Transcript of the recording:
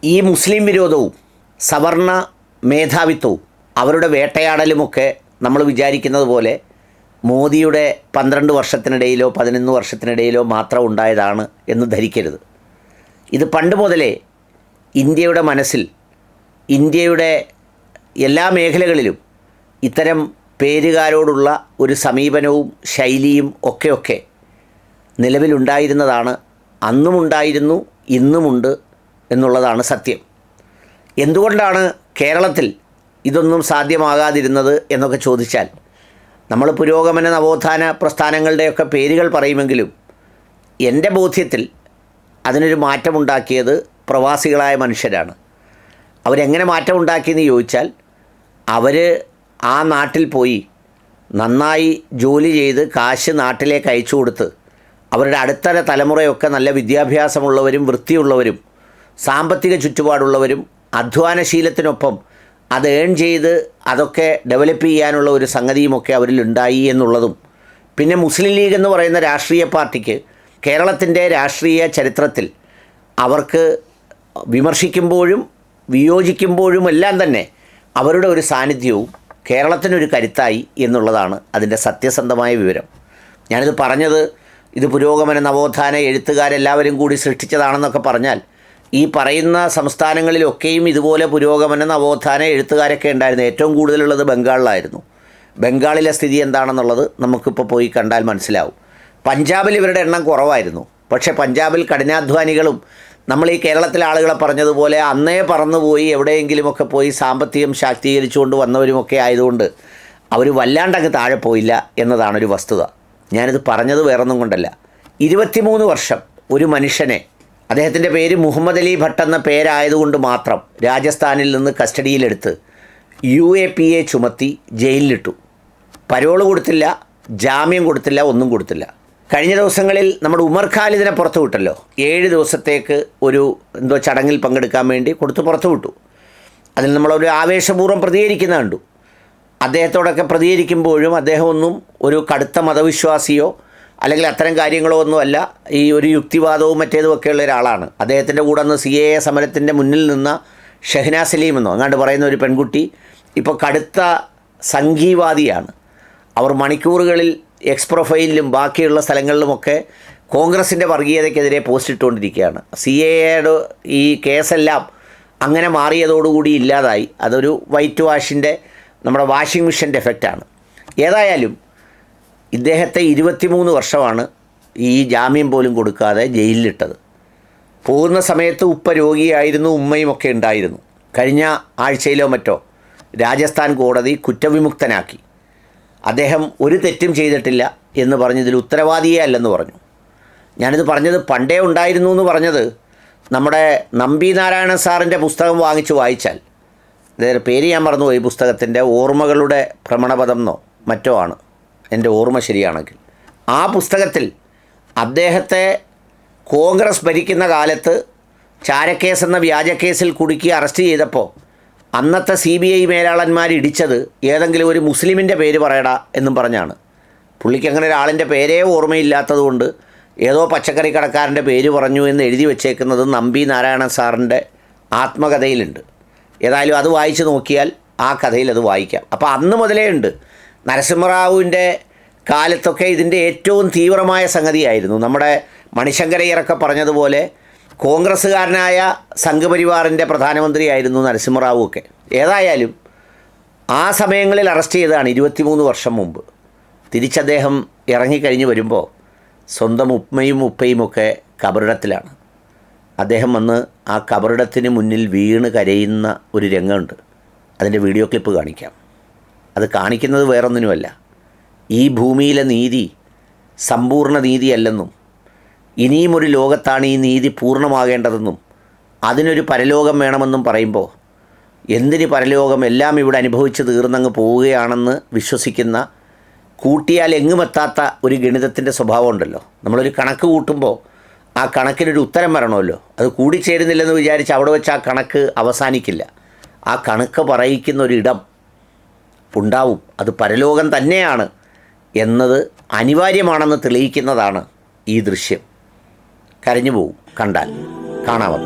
ഈ മുസ്ലിം വിരോധവും സവർണ മേധാവിത്വവും അവരുടെ വേട്ടയാടലുമൊക്കെ നമ്മൾ വിചാരിക്കുന്നത് പോലെ മോദിയുടെ 12 വർഷത്തിനിടയിലോ 11 വർഷത്തിനിടയിലോ മാത്രം ഉണ്ടായതാണ് എന്ന് ധരിക്കരുത്. ഇത് പണ്ട് മുതലേ ഇന്ത്യയുടെ മനസ്സിൽ, ഇന്ത്യയുടെ എല്ലാ മേഖലകളിലും ഇത്തരം പേരുകാരോടുള്ള ഒരു സമീപനവും ശൈലിയും ഒക്കെ നിലവിലുണ്ടായിരുന്നതാണ്. അന്നുമുണ്ടായിരുന്നു, ഇന്നുമുണ്ട് എന്നുള്ളതാണ് സത്യം. എന്തുകൊണ്ടാണ് കേരളത്തിൽ ഇതൊന്നും സാധ്യമാകാതിരുന്നത് എന്നൊക്കെ ചോദിച്ചാൽ, നമ്മൾ പുരോഗമന നവോത്ഥാന പ്രസ്ഥാനങ്ങളുടെയൊക്കെ പേരുകൾ പറയുമെങ്കിലും എൻ്റെ ബോധ്യത്തിൽ അതിനൊരു മാറ്റമുണ്ടാക്കിയത് പ്രവാസികളായ മനുഷ്യരാണ്. അവരെങ്ങനെ മാറ്റമുണ്ടാക്കിയെന്ന് ചോദിച്ചാൽ, അവർ ആ നാട്ടിൽ പോയി നന്നായി ജോലി ചെയ്ത് കാശ് നാട്ടിലേക്ക് അയച്ചു കൊടുത്ത് അവരുടെ അടുത്ത തലമുറയൊക്കെ നല്ല വിദ്യാഭ്യാസമുള്ളവരും വൃത്തിയുള്ളവരും സാമ്പത്തിക ചുറ്റുപാടുള്ളവരും അധ്വാനശീലത്തിനൊപ്പം അത് ഏൺ ചെയ്ത് അതൊക്കെ ഡെവലപ്പ് ചെയ്യാനുള്ള ഒരു സംഗതിയുമൊക്കെ അവരിലുണ്ടായി എന്നുള്ളതും, പിന്നെ മുസ്ലിം ലീഗ് എന്ന് പറയുന്ന രാഷ്ട്രീയ പാർട്ടിക്ക് കേരളത്തിൻ്റെ രാഷ്ട്രീയ ചരിത്രത്തിൽ അവർക്ക് വിമർശിക്കുമ്പോഴും വിയോജിക്കുമ്പോഴും എല്ലാം തന്നെ അവരുടെ ഒരു സാന്നിധ്യവും കേരളത്തിനൊരു കരുത്തായി എന്നുള്ളതാണ് അതിൻ്റെ സത്യസന്ധമായ വിവരം. ഞാനിത് പറഞ്ഞത് ഇത് പുരോഗമന നവോത്ഥാന എഴുത്തുകാരെല്ലാവരും കൂടി സൃഷ്ടിച്ചതാണെന്നൊക്കെ പറഞ്ഞാൽ, ഈ പറയുന്ന സംസ്ഥാനങ്ങളിലൊക്കെയും ഇതുപോലെ പുരോഗമന നവോത്ഥാന എഴുത്തുകാരൊക്കെ ഉണ്ടായിരുന്നു. ഏറ്റവും കൂടുതലുള്ളത് ബംഗാളിലായിരുന്നു. ബംഗാളിലെ സ്ഥിതി എന്താണെന്നുള്ളത് നമുക്കിപ്പോൾ പോയി കണ്ടാൽ മനസ്സിലാവും. പഞ്ചാബിൽ ഇവരുടെ എണ്ണം കുറവായിരുന്നു. പക്ഷേ പഞ്ചാബിൽ കഠിനാധ്വാനികളും നമ്മൾ ഈ കേരളത്തിലെ ആളുകളെ പറഞ്ഞതുപോലെ അന്നേ പറന്നുപോയി എവിടെയെങ്കിലുമൊക്കെ പോയി സാമ്പത്തികം ശാക്തീകരിച്ചുകൊണ്ട് വന്നവരുമൊക്കെ ആയതുകൊണ്ട് അവർ വല്ലാണ്ടങ്ങ് താഴെ പോയില്ല എന്നതാണൊരു വസ്തുത. ഞാനിത് പറഞ്ഞത് വേറൊന്നും കൊണ്ടല്ല. 23 വർഷം ഒരു മനുഷ്യനെ, അദ്ദേഹത്തിൻ്റെ പേര് മുഹമ്മദ് അലി ഭട്ട് എന്ന പേരായതുകൊണ്ട് മാത്രം രാജസ്ഥാനിൽ നിന്ന് കസ്റ്റഡിയിലെടുത്ത് UAPA ചുമത്തി ജയിലിലിട്ടു. പരോൾ കൊടുത്തില്ല, ജാമ്യം കൊടുത്തില്ല, ഒന്നും കൊടുത്തില്ല. കഴിഞ്ഞ ദിവസങ്ങളിൽ നമ്മുടെ ഉമർ ഖാലിദിനെ പുറത്തു വിട്ടല്ലോ. 7 ദിവസത്തേക്ക് ഒരു ചടങ്ങിൽ പങ്കെടുക്കാൻ വേണ്ടി കൊടുത്ത് പുറത്തു വിട്ടു. അതിൽ നമ്മളൊരു ആവേശപൂർവ്വം പ്രതികരിക്കുന്ന കണ്ടു. അദ്ദേഹത്തോടൊക്കെ പ്രതികരിക്കുമ്പോഴും അദ്ദേഹമൊന്നും ഒരു കടുത്ത മതവിശ്വാസിയോ അല്ലെങ്കിൽ അത്തരം കാര്യങ്ങളോ ഒന്നുമല്ല. ഈ ഒരു യുക്തിവാദവും മറ്റേതുമൊക്കെയുള്ള ഒരാളാണ്. അദ്ദേഹത്തിൻ്റെ കൂടെ അന്ന് CAA സമരത്തിൻ്റെ മുന്നിൽ നിന്ന ഷെഹ്ന സലീം എന്നോ അങ്ങാണ്ട് പറയുന്ന ഒരു പെൺകുട്ടി ഇപ്പോൾ കടുത്ത സംഘീവാദിയാണ്. അവർ മണിക്കൂറുകളിൽ എക്സ് പ്രൊഫൈലിലും ബാക്കിയുള്ള സ്ഥലങ്ങളിലുമൊക്കെ കോൺഗ്രസിൻ്റെ വർഗീയതയ്ക്കെതിരെ പോസ്റ്റ് ഇട്ടുകൊണ്ടിരിക്കുകയാണ്. CAAയുടെ ഈ കേസെല്ലാം അങ്ങനെ മാറിയതോടുകൂടി ഇല്ലാതായി. അതൊരു വൈറ്റ് വാഷിൻ്റെ, നമ്മുടെ വാഷിംഗ് മെഷീൻ്റെ എഫക്റ്റാണ്. ഏതായാലും ഇദ്ദേഹത്തെ 23 വർഷമാണ് ഈ ജാമ്യം പോലും കൊടുക്കാതെ ജയിലിലിട്ടത്. പോകുന്ന സമയത്ത് ഉപ്പ രോഗിയായിരുന്നു, ഉമ്മയുമൊക്കെ ഉണ്ടായിരുന്നു. കഴിഞ്ഞ ആഴ്ചയിലോ മറ്റോ രാജസ്ഥാൻ കോടതി കുറ്റവിമുക്തനാക്കി. അദ്ദേഹം ഒരു തെറ്റും ചെയ്തിട്ടില്ല എന്ന് പറഞ്ഞതിൽ ഉത്തരവാദിയേ അല്ലെന്ന് പറഞ്ഞു. ഞാനിത് പറഞ്ഞത് പണ്ടേ ഉണ്ടായിരുന്നു എന്ന് പറഞ്ഞത്, നമ്മുടെ നമ്പി നാരായണൻ സാറിൻ്റെ പുസ്തകം വാങ്ങിച്ച് വായിച്ചാൽ, അദ്ദേഹം പേര് ഞാൻ മറന്നുപോയി, പുസ്തകത്തിൻ്റെ ഓർമ്മകളുടെ ഭ്രമണപഥം എന്നോ മറ്റോ ആണ് എൻ്റെ ഓർമ്മ ശരിയാണെങ്കിൽ. ആ പുസ്തകത്തിൽ അദ്ദേഹത്തെ കോൺഗ്രസ് ഭരിക്കുന്ന കാലത്ത് ചാരക്കേസ് എന്ന വ്യാജക്കേസിൽ കുടുക്കി അറസ്റ്റ് ചെയ്തപ്പോൾ അന്നത്തെ CBI മേലാളന്മാർ ഇടിച്ചത് ഏതെങ്കിലും ഒരു മുസ്ലിമിൻ്റെ പേര് പറയടാ എന്നും പറഞ്ഞാണ്. പുള്ളിക്ക് അങ്ങനെ ഒരാളിൻ്റെ പേരേ ഓർമ്മയില്ലാത്തതുകൊണ്ട് ഏതോ പച്ചക്കറി കടക്കാരൻ്റെ പേര് പറഞ്ഞു എന്ന് എഴുതി വച്ചേക്കുന്നത് നമ്പി നാരായണൻ സാറിൻ്റെ ആത്മകഥയിലുണ്ട്. ഏതായാലും അത് വായിച്ച് നോക്കിയാൽ ആ കഥയിൽ അത് വായിക്കാം. അപ്പോൾ അന്ന് മുതലേ ഉണ്ട്. നരസിംഹറാവുവിൻ്റെ കാലത്തൊക്കെ ഇതിൻ്റെ ഏറ്റവും തീവ്രമായ സംഗതിയായിരുന്നു. നമ്മുടെ മണിശങ്കരയ്യരൊക്കെ പറഞ്ഞതുപോലെ കോൺഗ്രസ്സുകാരനായ സംഘപരിവാറിൻ്റെ പ്രധാനമന്ത്രിയായിരുന്നു നരസിംഹറാവു ഒക്കെ. ഏതായാലും ആ സമയങ്ങളിൽ അറസ്റ്റ് ചെയ്തതാണ് 23 വർഷം മുമ്പ്. തിരിച്ചദ്ദേഹം ഇറങ്ങിക്കഴിഞ്ഞ് വരുമ്പോൾ സ്വന്തം ഉപ്പയുമൊക്കെ കബറിടത്തിലാണ്. അദ്ദേഹം വന്ന് ആ കബറിടത്തിന് മുന്നിൽ വീണ് കരയുന്ന ഒരു രംഗമുണ്ട്. അതിൻ്റെ വീഡിയോ ക്ലിപ്പ് കാണിക്കാം. അത് കാണിക്കുന്നത് വേറൊന്നിനുമല്ല, ഈ ഭൂമിയിലെ നീതി സമ്പൂർണ്ണ നീതിയല്ലെന്നും ഇനിയും ഒരു ലോകത്താണ് ഈ നീതി പൂർണ്ണമാകേണ്ടതെന്നും അതിനൊരു പരലോകം വേണമെന്നും പറയുമ്പോൾ, എന്തിന് പരലോകം, എല്ലാം ഇവിടെ അനുഭവിച്ച് തീർന്നങ്ങ് പോവുകയാണെന്ന് വിശ്വസിക്കുന്ന, കൂട്ടിയാൽ എങ്ങുമെത്താത്ത ഒരു ഗണിതത്തിൻ്റെ സ്വഭാവം ഉണ്ടല്ലോ. നമ്മളൊരു കണക്ക് കൂട്ടുമ്പോൾ ആ കണക്കിനൊരു ഉത്തരം വരണമല്ലോ. അത് കൂടിച്ചേരുന്നില്ലെന്ന് വിചാരിച്ച് അവിടെ വെച്ച് ആ കണക്ക് അവസാനിക്കില്ല. ആ കണക്ക് പറയിക്കുന്ന ഒരിടം ഉണ്ടാവും. അത് പരലോകം തന്നെയാണ് എന്നത് അനിവാര്യമാണെന്ന് തെളിയിക്കുന്നതാണ് ഈ ദൃശ്യം. കരഞ്ഞു പോവും കണ്ടാൽ. കാണാമത്.